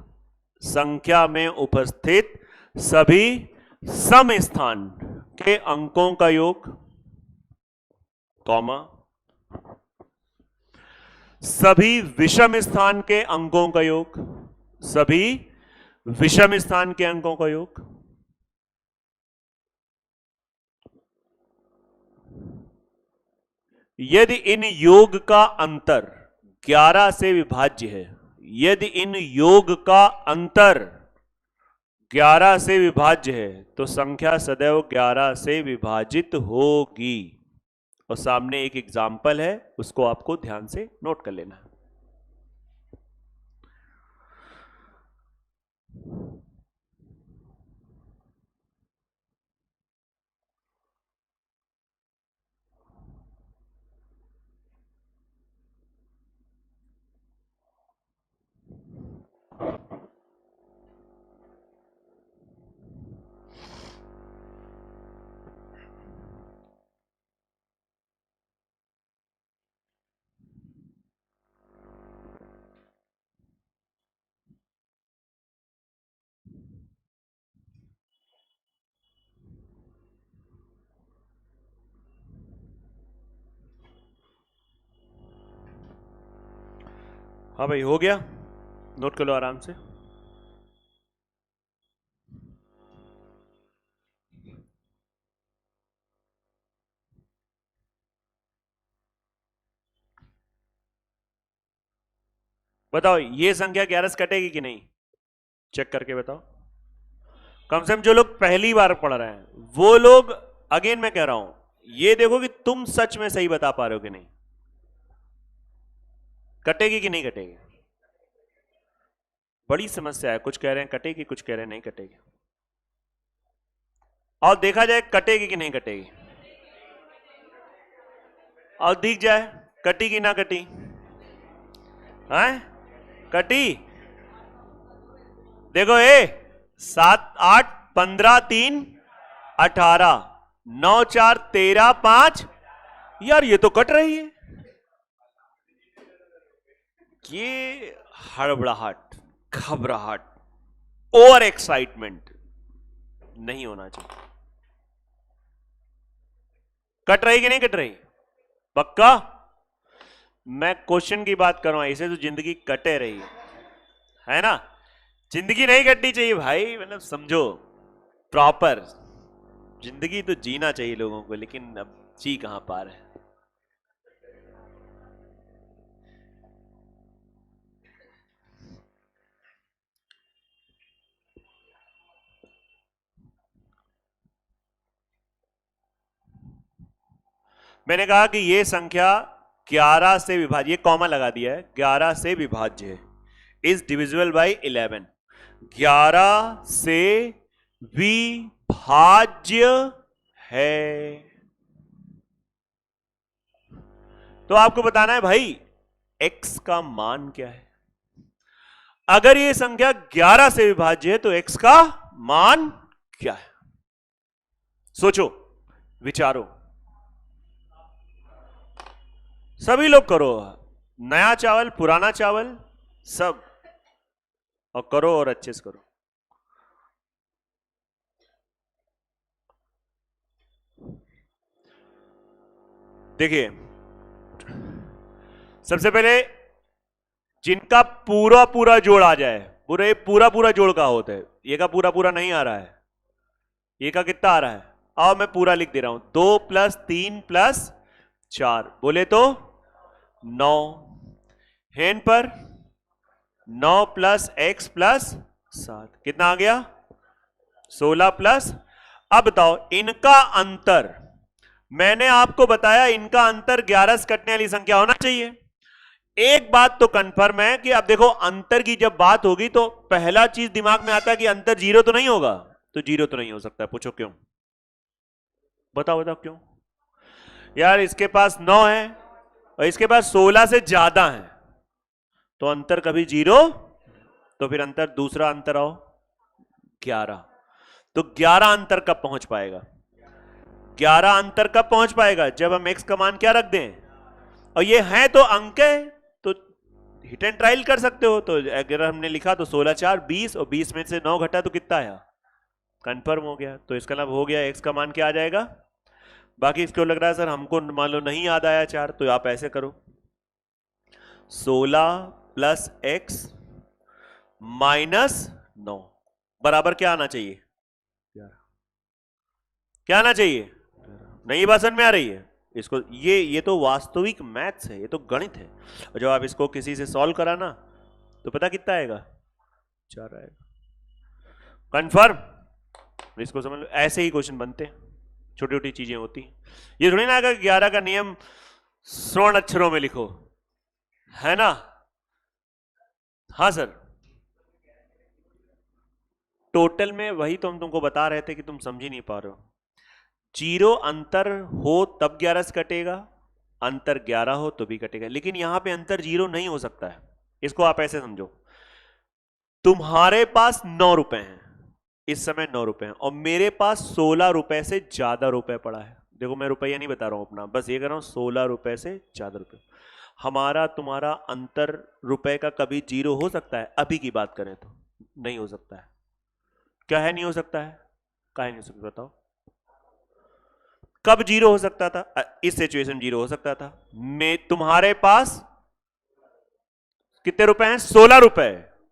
संख्या में उपस्थित सभी सम स्थान के अंकों का योग, कॉमा, सभी विषम स्थान के अंकों का योग, सभी विषम स्थान के अंकों का योग, यदि इन योग का अंतर 11 से विभाज्य है, यदि इन योग का अंतर 11 से विभाज्य है तो संख्या सदैव 11 से विभाजित होगी। और सामने एक एग्जाम्पल है, उसको आपको ध्यान से नोट कर लेना है। हाँ भाई हो गया, नोट कर लो आराम से। बताओ ये संख्या 11 से कटेगी कि नहीं? चेक करके बताओ। कम से कम जो लोग पहली बार पढ़ रहे हैं वो लोग, अगेन मैं कह रहा हूं, ये देखो कि तुम सच में सही बता पा रहे हो कि नहीं। कटेगी कि नहीं कटेगी? बड़ी समस्या है, कुछ कह रहे हैं कटेगी, कुछ कह रहे हैं नहीं कटेगी। और देखा जाए कटेगी कि नहीं कटेगी, और दिख जाए कटी कि ना कटी है? कटी। देखो 7 8 15 3 18 9 4 13 5, यार ये तो कट रही है। ये हड़बड़ाहट, घबराहट, ओवर एक्साइटमेंट नहीं होना चाहिए। कट रही कि नहीं कट रही? पक्का? मैं क्वेश्चन की बात कर रहा हूं, ऐसे तो जिंदगी कटे रही है ना? जिंदगी नहीं कटनी चाहिए भाई, मतलब समझो, प्रॉपर जिंदगी तो जीना चाहिए लोगों को, लेकिन अब जी कहां पा रहे हैं। मैंने कहा कि ये संख्या 11 से विभाज्य, ये कॉमा लगा दिया है, 11 से विभाज्य है, इज डिविजिबल बाय 11। 11 से विभाज्य है। तो आपको बताना है भाई x का मान क्या है। अगर ये संख्या 11 से विभाज्य है तो x का मान क्या है? सोचो, विचारो, सभी लोग करो, नया चावल पुराना चावल सब, और करो और अच्छे से करो। देखिए, सबसे पहले जिनका पूरा पूरा जोड़ आ जाए, पूरा पूरा जोड़ का होता है, ये का पूरा पूरा नहीं आ रहा है, ये का कितना आ रहा है? आओ मैं पूरा लिख दे रहा हूं, 2 + 3 + 4 बोले तो 9। हैंड पर 9 + x + 7 कितना आ गया? 16 प्लस। अब बताओ इनका अंतर, मैंने आपको बताया इनका अंतर 11 से कटने वाली संख्या होना चाहिए। एक बात तो कंफर्म है कि अब देखो अंतर की जब बात होगी तो पहला चीज दिमाग में आता है कि अंतर 0 तो नहीं होगा, तो 0 तो नहीं हो सकता। पूछो क्यों? बताओ बताओ क्यों? यार इसके पास 9 है और इसके पास 16 से ज्यादा है, तो अंतर कभी 0, तो फिर अंतर, दूसरा अंतर आओ 11, तो 11 अंतर कब पहुंच पाएगा? 11 अंतर कब पहुंच पाएगा? जब हम x का मान क्या रख दें, और ये है तो अंक है, तो हिट एंड ट्रायल कर सकते हो। तो अगर हमने लिखा तो 16 4 20, और 20 में से 9 घटा तो कितना आया? कंफर्म हो गया। तो इसका मतलब हो गया x का मान क्या आ जाएगा। बाकी इसको लग रहा है सर हमको मान लो नहीं याद आया 4, तो आप ऐसे करो 16 + x - 9 बराबर क्या आना चाहिए? क्या आना चाहिए? नई बात समझ में आ रही है इसको? ये तो वास्तविक मैथ्स है, ये तो गणित है। और जब आप इसको किसी से सॉल्व करा ना तो पता कितना आएगा? 4 आएगा। कंफर्म? इसको समझ लो, ऐसे ही क्वेश्चन बनते हैं, छोटी छोटी चीजें होती हैं। ये थोड़ी ना कि 11 का नियम स्वर्ण अक्षरों में लिखो, है ना? हाँ सर, टोटल में वही तो हम तुमको बता रहे थे कि तुम समझ ही नहीं पा रहे हो। 0 अंतर हो तब 11 से कटेगा, अंतर 11 हो तो भी कटेगा, लेकिन यहां पे अंतर 0 नहीं हो सकता है। इसको आप ऐसे समझो, तुम्हारे पास 9 रुपए हैं, इस समय 9 रुपए हैं, और मेरे पास 16 रुपए से ज्यादा रुपए पड़ा है। देखो मैं रुपया नहीं बता रहा हूं अपना, बस ये कर रहा हूं 16 रुपए से ज्यादा रुपए। हमारा तुम्हारा अंतर रुपए का कभी 0 हो सकता है? अभी की बात करें तो नहीं हो सकता है। क्या है नहीं हो सकता है? क्या नहीं हो सकता बताओ? कब 0 हो सकता था? इस सिचुएशन 0 हो सकता था। मैं, तुम्हारे पास कितने रुपए हैं? 16 रुपए,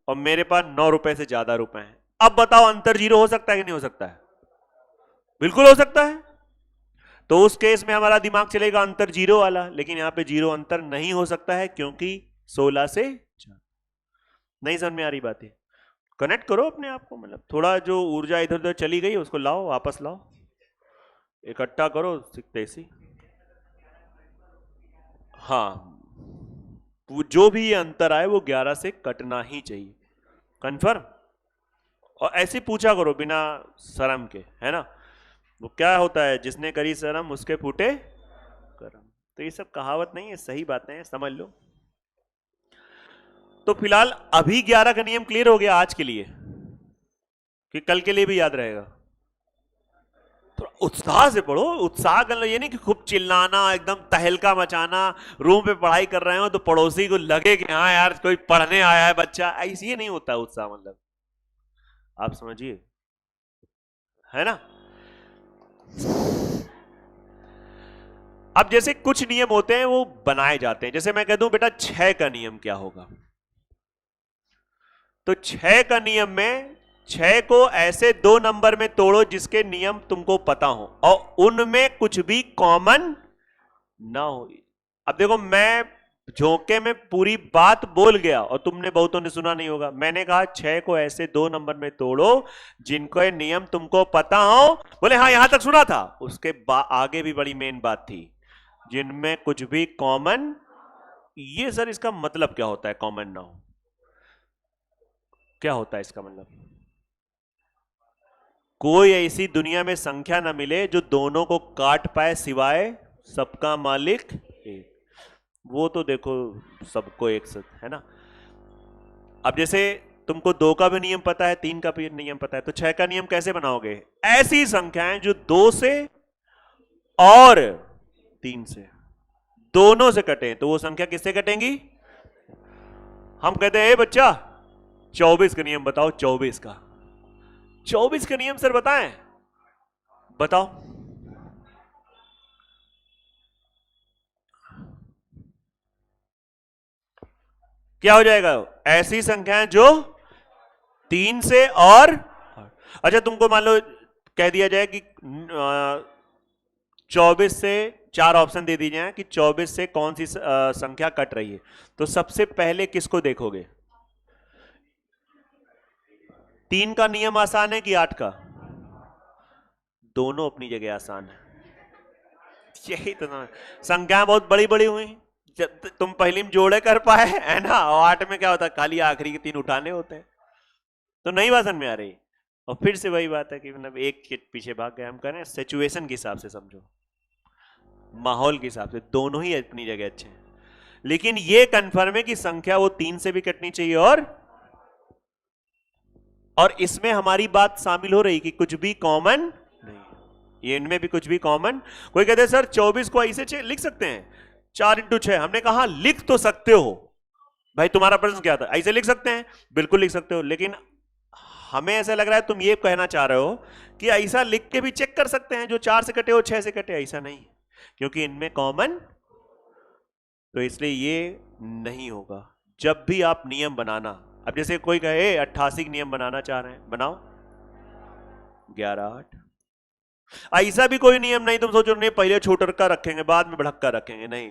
और मेरे पास 9 रुपए से ज्यादा रुपए हैं। अब बताओ अंतर 0 हो सकता है कि नहीं हो सकता है? बिल्कुल हो सकता है। तो उस केस में हमारा दिमाग चलेगा अंतर 0 वाला, लेकिन यहां पे 0 अंतर नहीं हो सकता है क्योंकि 16 से ज्यादा। नहीं समझ में आ रही बात है? कनेक्ट करो अपने आप को, मतलब थोड़ा जो ऊर्जा इधर उधर चली गई उसको लाओ, वापस लाओ, इकट्ठा करो सीखते सी। हाँ, वो जो भी ये अंतर आए वो 11 से कटना ही चाहिए, कन्फर्म। और ऐसे पूछा करो बिना शर्म के, है ना। वो क्या होता है, जिसने करी शर्म उसके फूटे कर्म। तो ये सब कहावत नहीं है, सही बातें हैं, समझ लो। तो फिलहाल अभी 11 का नियम क्लियर हो गया आज के लिए, कि कल के लिए भी याद रहेगा। तो उत्साह से पढ़ो, उत्साह कर लो, ये नहीं कि खूब चिल्लाना, एकदम तहलका मचाना। रूम पे पढ़ाई कर रहे हो तो पड़ोसी को लगे कि हाँ यार कोई पढ़ने आया है बच्चा, ऐसे ही नहीं होता उत्साह, मतलब आप समझिए, है ना। अब जैसे कुछ नियम होते हैं वो बनाए जाते हैं, जैसे मैं कह दूं बेटा 6 का नियम क्या होगा, तो 6 का नियम में 6 को ऐसे 2 नंबर में तोड़ो जिसके नियम तुमको पता हो और उनमें कुछ भी कॉमन ना हो। अब देखो, मैं झोंके में पूरी बात बोल गया और तुमने बहुतों ने सुना नहीं होगा। मैंने कहा 6 को ऐसे 2 नंबर में तोड़ो जिनको नियम तुमको पता हो, बोले हाँ यहां तक सुना था, उसके आगे भी बड़ी मेन बात थी, जिनमें कुछ भी कॉमन। ये सर इसका मतलब क्या होता है कॉमन ना हो, क्या होता है इसका मतलब? कोई ऐसी दुनिया में संख्या ना मिले जो दोनों को काट पाए सिवाय सबका मालिक एक। वो तो देखो सबको एक साथ, है ना। अब जैसे तुमको 2 का भी नियम पता है, 3 का भी नियम पता है, तो 6 का नियम कैसे बनाओगे? ऐसी संख्याएं जो 2 से और 3 से दोनों से कटे, तो वो संख्या किससे कटेंगी? हम कहते हैं बच्चा 24 का नियम बताओ, 24 का 24 का नियम सर बताएं, बताओ। क्या हो जाएगा? ऐसी संख्याएं जो 3 से और, अच्छा तुमको मान लो कह दिया जाए कि 24 से 4 ऑप्शन दे दिए जाए कि 24 से कौन सी संख्या कट रही है, तो सबसे पहले किसको देखोगे? 3 का नियम आसान है कि 8 का? दोनों अपनी जगह आसान है। यही तो ना, संख्याएं बहुत बड़ी बड़ी हुई, जब तुम पहली में जोड़े कर पाए, है ना, और 8 में क्या होता है, खाली आखिरी के 3 उठाने होते हैं। तो नहीं बात समझ में आ रही। और फिर से वही बात है कि मतलब एक के पीछे भाग गए, हम कह रहे हैं सिचुएशन के हिसाब से समझो, माहौल के हिसाब से दोनों ही अपनी जगह अच्छे हैं। लेकिन ये कंफर्म है कि संख्या वो 3 से भी कटनी चाहिए, और इसमें हमारी बात शामिल हो रही कि कुछ भी कॉमन नहीं, ये इनमें भी कुछ भी कॉमन। कोई कहते हैं सर 24 को ऐसे लिख सकते हैं, 4 × 6। हमने कहा लिख तो सकते हो भाई, तुम्हारा प्रश्न क्या था, ऐसे लिख सकते हैं, बिल्कुल लिख सकते हो, लेकिन हमें ऐसा लग रहा है तुम ये कहना चाह रहे हो कि ऐसा लिख के भी चेक कर सकते हैं जो 4 से कटे हो 6 से कटे, ऐसा नहीं, क्योंकि इनमें कॉमन, तो इसलिए ये नहीं होगा। जब भी आप नियम बनाना, अब जैसे कोई कहे 88 नियम बनाना चाह रहे हैं, बनाओ 11 8। ऐसा भी कोई नियम नहीं तुम सोचो नहीं पहले छोटरका रखेंगे बाद में बढ़क्का रखेंगे, नहीं,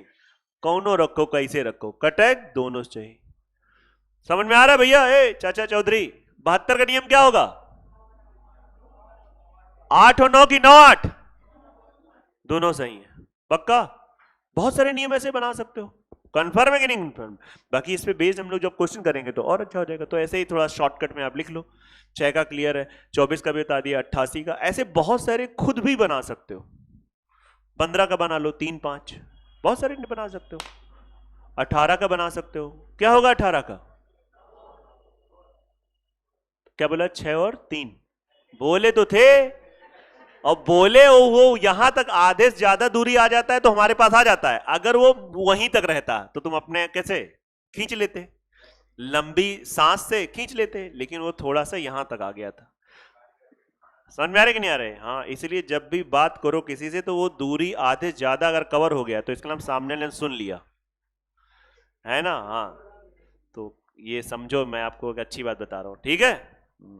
कौनो रखो कैसे रखो, कटक दोनों चाहिए। समझ में आ रहा है भैया? चाचा चौधरी, 72 का नियम क्या होगा? 8 और 9 की 9 8 दोनों सही है, पक्का। बहुत सारे नियम ऐसे बना सकते हो, कंफर्म है कि नहीं कंफर्म? बाकी इस पे बेस्ड हम लोग जब क्वेश्चन करेंगे तो और अच्छा हो जाएगा। तो ऐसे ही थोड़ा शॉर्टकट में आप लिख लो, 6 का क्लियर है, 24 का भी बता दिया, 88 का, ऐसे बहुत सारे खुद भी बना सकते हो। 15 का बना लो, 3 5, बहुत सारे बना सकते हो। 18 का बना सकते हो, क्या होगा 18 का? क्या बोला? 6 और 3 बोले तो थे, और बोले वो यहां तक आधे से ज्यादा दूरी आ जाता है तो हमारे पास आ जाता है, अगर वो वहीं तक रहता तो तुम अपने कैसे खींच लेते, लंबी सांस से खींच लेते, लेकिन वो थोड़ा सा यहां तक आ गया था। समझ में आ रहे कि नहीं आ रहे? हाँ, इसलिए जब भी बात करो किसी से तो वो दूरी आधे ज्यादा अगर कवर हो गया तो इसका नाम सामने ने सुन लिया, है ना। हाँ, तो ये समझो, मैं आपको एक अच्छी बात बता रहा हूं, ठीक है।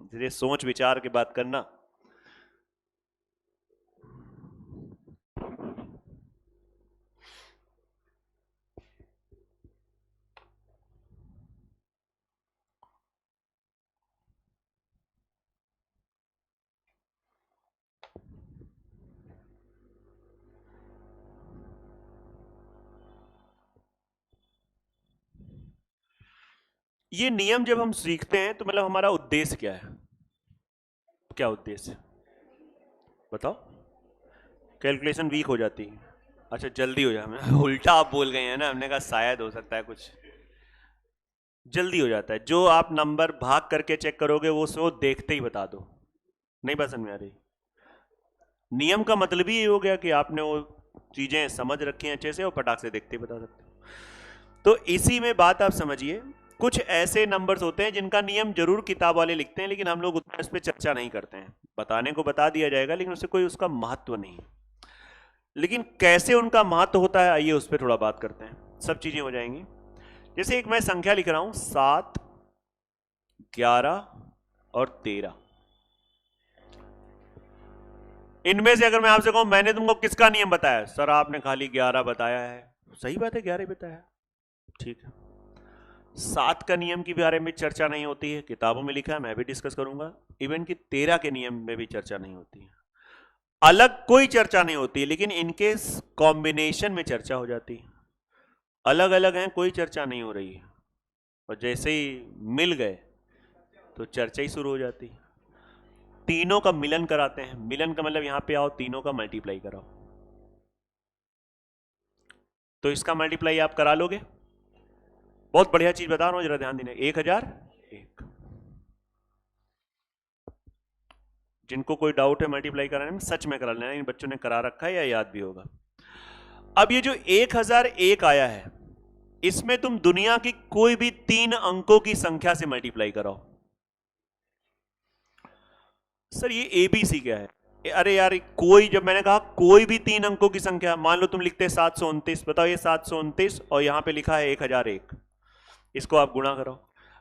इसलिए सोच विचार के बात करना। ये नियम जब हम सीखते हैं तो मतलब हमारा उद्देश्य क्या है? क्या उद्देश्य बताओ? कैलकुलेशन वीक हो जाती है। अच्छा जल्दी हो जाए उल्टा आप बोल गए हैं ना, हमने कहा शायद हो सकता है कुछ जल्दी हो जाता है। जो आप नंबर भाग करके चेक करोगे वो सो देखते ही बता दो। नहीं बात समझ में आ रही? नियम का मतलब ही ये हो गया कि आपने वो चीजें समझ रखी हैं अच्छे से और फटाक से देखते ही बता सकते हो। तो इसी में बात आप समझिए, कुछ ऐसे नंबर्स होते हैं जिनका नियम जरूर किताब वाले लिखते हैं, लेकिन हम लोग उतना इस पर चर्चा नहीं करते हैं। बताने को बता दिया जाएगा लेकिन उससे कोई उसका महत्व नहीं। लेकिन कैसे उनका महत्व होता है, आइए उस पर थोड़ा बात करते हैं, सब चीजें हो जाएंगी। जैसे एक मैं संख्या लिख रहा हूं 7, 11 और 13। इनमें से अगर मैं आपसे कहूं मैंने तुमको किसका नियम बताया, सर आपने खाली 11 बताया है। सही बात है 11 बताया, ठीक है। 7 का नियम के बारे में चर्चा नहीं होती है, किताबों में लिखा है, मैं भी डिस्कस करूंगा। इवन कि 13 के नियम में भी चर्चा नहीं होती है, अलग कोई चर्चा नहीं होती, लेकिन इनके कॉम्बिनेशन में चर्चा हो जाती है। अलग अलग हैं, कोई चर्चा नहीं हो रही है, और जैसे ही मिल गए तो चर्चा ही शुरू हो जाती है। तीनों का मिलन कराते हैं। मिलन का मतलब यहां पे आओ, तीनों का मल्टीप्लाई कराओ, तो इसका मल्टीप्लाई आप करा लोगे। बहुत बढ़िया चीज बता रहा हूं, जरा ध्यान देना। 1001। जिनको कोई डाउट है मल्टीप्लाई कराने में, सच में करा लेना, इन बच्चों ने करा रखा है या याद भी होगा। अब ये जो 1001 आया है, इसमें तुम दुनिया की कोई भी 3 अंकों की संख्या से मल्टीप्लाई कराओ। सर ये एबीसी क्या है? अरे यार कोई, जब मैंने कहा कोई भी 3 अंकों की संख्या, मान लो तुम लिखते 729, बताओ ये 729 और यहां पे लिखा है 1001, इसको आप गुणा करो।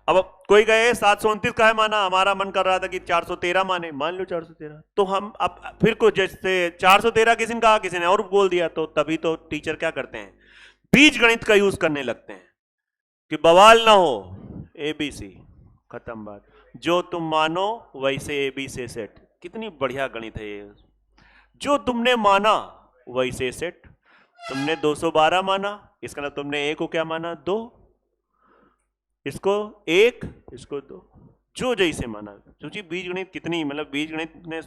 अब कोई कहे 729 का है माना, हमारा मन कर रहा था कि 413 माने, मान लो 413, तो हम अब फिर कुछ जैसे 413 किसी ने कहा, किसी ने और बोल दिया, तो तभी तो टीचर क्या करते हैं, बीज गणित का यूज करने लगते हैं कि बवाल ना हो, एबीसी खत्म बात, जो तुम मानो वैसे एबी से सेट। कितनी बढ़िया गणित है ये, जो तुमने माना वैसे सेट। तुमने 212 माना, इसका मतलब तुमने ए को क्या माना, 2, इसको 1, इसको 2, जो जैसे माना। सोचिए बीज गणित कितनी, मतलब बीज गणित ने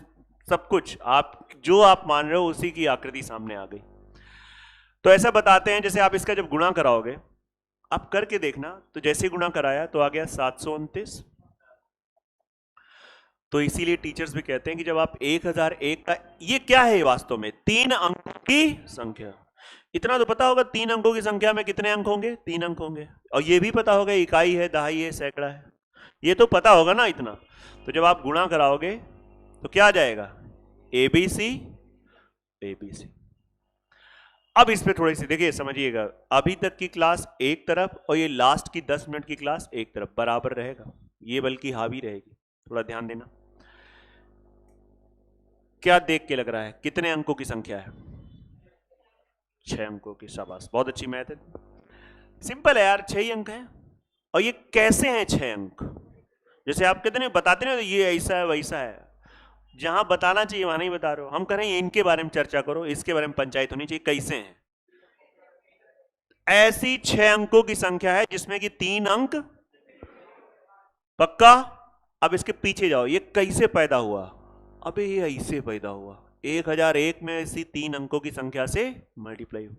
सब कुछ, आप जो आप मान रहे हो उसी की आकृति सामने आ गई। तो ऐसा बताते हैं, जैसे आप इसका जब गुणा कराओगे, आप करके देखना, तो जैसे गुणा कराया तो आ गया 729। तो इसीलिए टीचर्स भी कहते हैं कि जब आप 1001 का, ये क्या है वास्तव में, 3 अंकों की संख्या। इतना तो पता होगा 3 अंकों की संख्या में कितने अंक होंगे, 3 अंक होंगे। और ये भी पता होगा इकाई है, दहाई है, सैकड़ा है, ये तो पता होगा ना इतना। तो जब आप गुणा कराओगे तो क्या आ जाएगा, एबीसी एबीसी। अब इस पे थोड़ी सी देखिए समझिएगा, अभी तक की क्लास एक तरफ और ये लास्ट की 10 मिनट की क्लास एक तरफ बराबर रहेगा, ये बल्कि हावी रहेगी, थोड़ा ध्यान देना। क्या देख के लग रहा है कितने अंकों की संख्या है, 6 अंकों की, शाबाश, बहुत अच्छी मैथ है, सिंपल है यार, 6 ही अंक है। और ये कैसे हैं 6 अंक, जैसे आप कहते हैं बताते ना, ये ऐसा है वैसा है, जहां बताना चाहिए वहां नहीं बता रहे हो। हम कह रहे हैं इनके बारे में चर्चा करो, इसके बारे में पंचायत होनी चाहिए, कैसे हैं। ऐसी 6 अंकों की संख्या है जिसमें कि 3 अंक पक्का। अब इसके पीछे जाओ, ये कैसे पैदा हुआ, अबे ये ऐसे पैदा हुआ, 1001 में ऐसी 3 अंकों की संख्या से मल्टीप्लाई हुआ।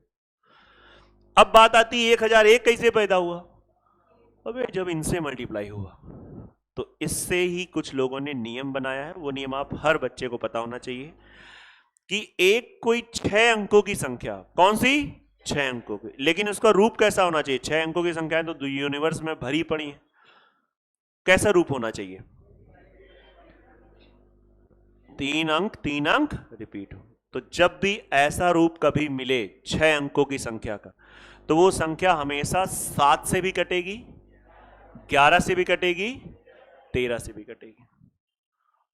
अब बात आती है 1001 कैसे पैदा हुआ, अबे जब इनसे मल्टीप्लाई हुआ। तो इससे ही कुछ लोगों ने नियम बनाया है, वो नियम आप हर बच्चे को पता होना चाहिए कि एक कोई 6 अंकों की संख्या, कौन सी, 6 अंकों की, लेकिन उसका रूप कैसा होना चाहिए। 6 अंकों की संख्या तो यूनिवर्स में भरी पड़ी है, कैसा रूप होना चाहिए, 3 अंक रिपीट हो। तो जब भी ऐसा रूप कभी मिले 6 अंकों की संख्या का, तो वो संख्या हमेशा 7 से भी कटेगी, 11 से भी कटेगी, 13 से भी कटेगी।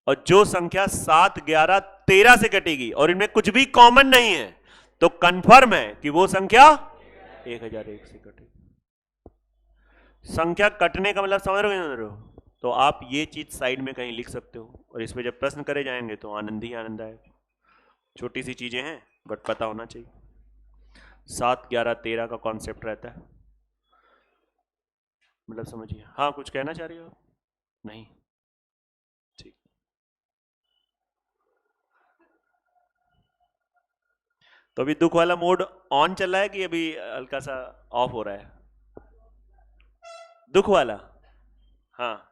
और जो संख्या 7, 11, 13 से कटेगी और इनमें कुछ भी कॉमन नहीं है, तो कंफर्म है कि वो संख्या 1001 से कटेगी। संख्या कटने का मतलब समझ रहे हो? तो आप ये चीज साइड में कहीं लिख सकते हो, और इस पे जब प्रश्न करे जाएंगे तो आनंद ही आनंद आएगा। छोटी सी चीजें हैं बट पता होना चाहिए। 7, 11, 13 का कॉन्सेप्ट रहता है। मतलब समझिए। हाँ, कुछ कहना चाह रही हो? नहीं, ठीक। तो अभी दुख वाला मोड ऑन चल रहा है कि अभी हल्का सा ऑफ हो रहा है? दुख वाला। हाँ।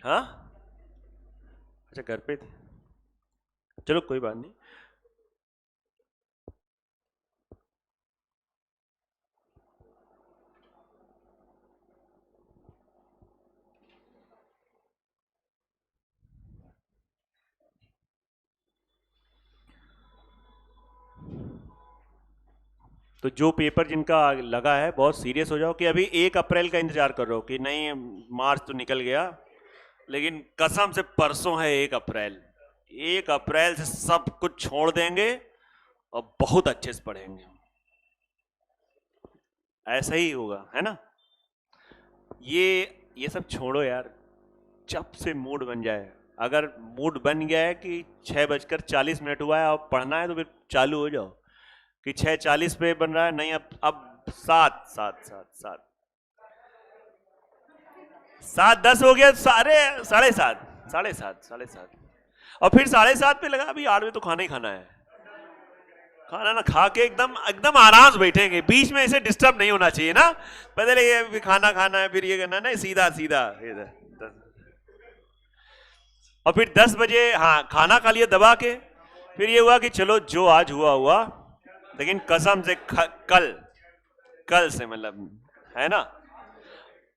हाँ, अच्छा घर पे थे। चलो कोई बात नहीं। तो जो पेपर जिनका लगा है बहुत सीरियस हो जाओ कि अभी 1 अप्रैल का इंतजार कर रहे हो कि नहीं, मार्च तो निकल गया, लेकिन कसम से परसों है 1 अप्रैल। 1 अप्रैल से सब कुछ छोड़ देंगे और बहुत अच्छे से पढ़ेंगे। ऐसा ही होगा, है ना? ये ये सब छोड़ो यार। जब से मूड बन जाए, अगर मूड बन गया है कि 6:40 हुआ है और पढ़ना है तो फिर चालू हो जाओ। कि 6:40 पे बन रहा है, नहीं अब 7:10 हो गया, साढ़े 7:30, 7:30, 7:30। और फिर 7:30 पे लगा अभी 8 बजे तो खाना ही खाना है। खाना ना खा के एकदम एकदम आराम से बैठेंगे, बीच में ऐसे डिस्टर्ब नहीं होना चाहिए ना। पहले ये खाना खाना है फिर ये करना, नहीं सीधा सीधा इधर। और फिर 10 बजे हाँ खाना खा लिया दबा के। फिर ये हुआ कि चलो जो आज हुआ हुआ, लेकिन कसम से कल कल से मतलब, है ना,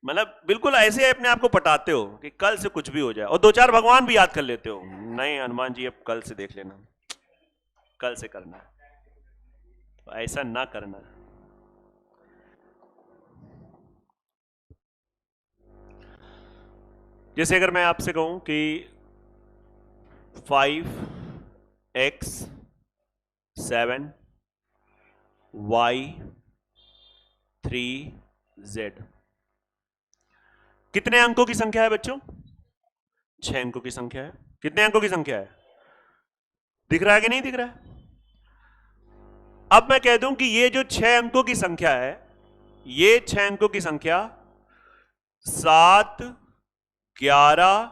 मतलब बिल्कुल ऐसे अपने आप को पटाते हो कि कल से कुछ भी हो जाए, और 2-4 भगवान भी याद कर लेते हो, नहीं हनुमान जी अब कल से देख लेना, कल से करना है। तो ऐसा ना करना। जैसे अगर मैं आपसे कहूं कि 5x7y3z कितने अंकों की संख्या है बच्चों? 6 अंकों की संख्या है। कितने अंकों की संख्या है? दिख रहा है कि नहीं दिख रहा है? अब मैं कह दूं कि ये जो 6 अंकों की संख्या है, ये 6 अंकों की संख्या 7, 11,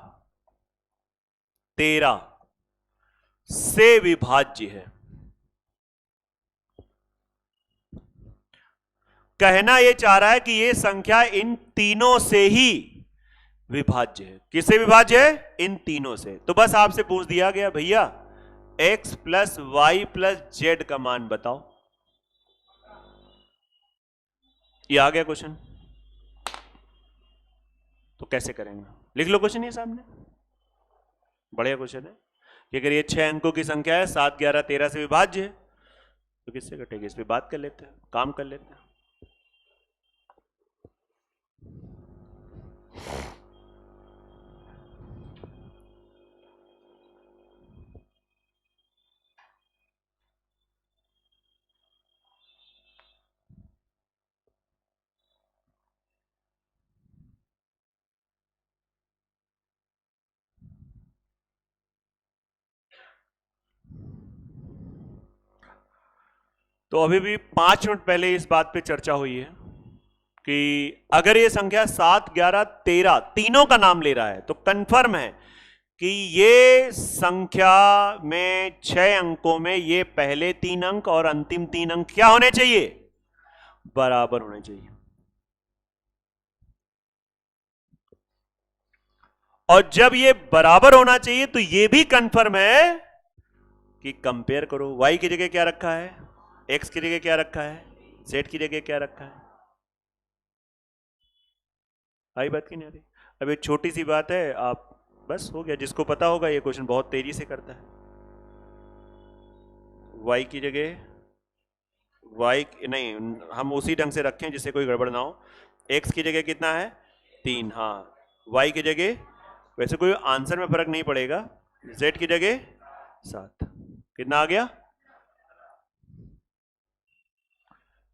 13 से विभाज्य है। कहना यह चाह रहा है कि यह संख्या इन तीनों से ही विभाज्य है। किससे विभाज्य है? इन तीनों से। तो बस आपसे पूछ दिया गया भैया x plus y plus z का मान बताओ। ये आ गया क्वेश्चन। तो कैसे करेंगे? लिख लो क्वेश्चन ये सामने, बढ़िया क्वेश्चन है कि अगर ये 6 अंकों की संख्या है, 7, 11, 13 से विभाज्य है, तो किससे कटेगी? इस पे बात कर लेते हैं, काम कर लेते हैं। तो अभी भी 5 मिनट पहले इस बात पे चर्चा हुई है कि अगर ये संख्या 7, 11, 13 तीनों का नाम ले रहा है तो कंफर्म है कि ये संख्या में 6 अंकों में ये पहले 3 अंक और अंतिम 3 अंक क्या होने चाहिए? बराबर होने चाहिए। और जब ये बराबर होना चाहिए तो ये भी कंफर्म है कि कंपेयर करो, y की जगह क्या रखा है, x की जगह क्या रखा है, z की जगह क्या रखा है। आई बात की नहीं आ रही? अब एक छोटी सी बात है, आप बस हो गया, जिसको पता होगा ये क्वेश्चन बहुत तेजी से करता है। y की जगह y नहीं, हम उसी ढंग से रखें जिससे कोई गड़बड़ ना हो। x की जगह कितना है? 3। हाँ, y की जगह, वैसे कोई आंसर में फर्क नहीं पड़ेगा, z की जगह 7। कितना आ गया?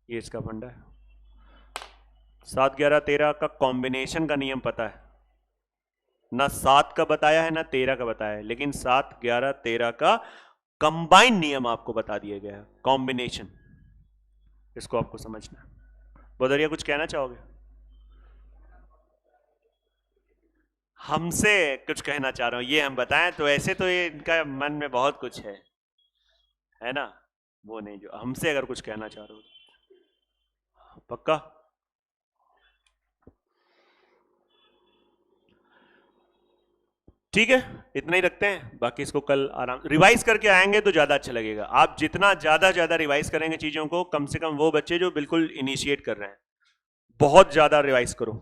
ये इसका फंडा है। 7, 11, 13 का कॉम्बिनेशन का नियम पता है? ना 7 का बताया है ना 13 का बताया है, लेकिन 7, 11, 13 का कंबाइंड नियम आपको बता दिया गया है, कॉम्बिनेशन। इसको आपको समझना है। बोधरिया कुछ कहना चाहोगे? हमसे कुछ कहना चाह रहा हूं, ये हम बताएं तो ऐसे तो ये इनका मन में बहुत कुछ है ना, वो नहीं, जो हमसे अगर कुछ कहना चाह रहे हो। पक्का? ठीक है, इतना ही रखते हैं, बाकी इसको कल आराम रिवाइज करके आएंगे तो ज्यादा अच्छा लगेगा। आप जितना ज्यादा रिवाइज करेंगे चीजों को, कम से कम वो बच्चे जो बिल्कुल इनिशिएट कर रहे हैं, बहुत ज्यादा रिवाइज करो।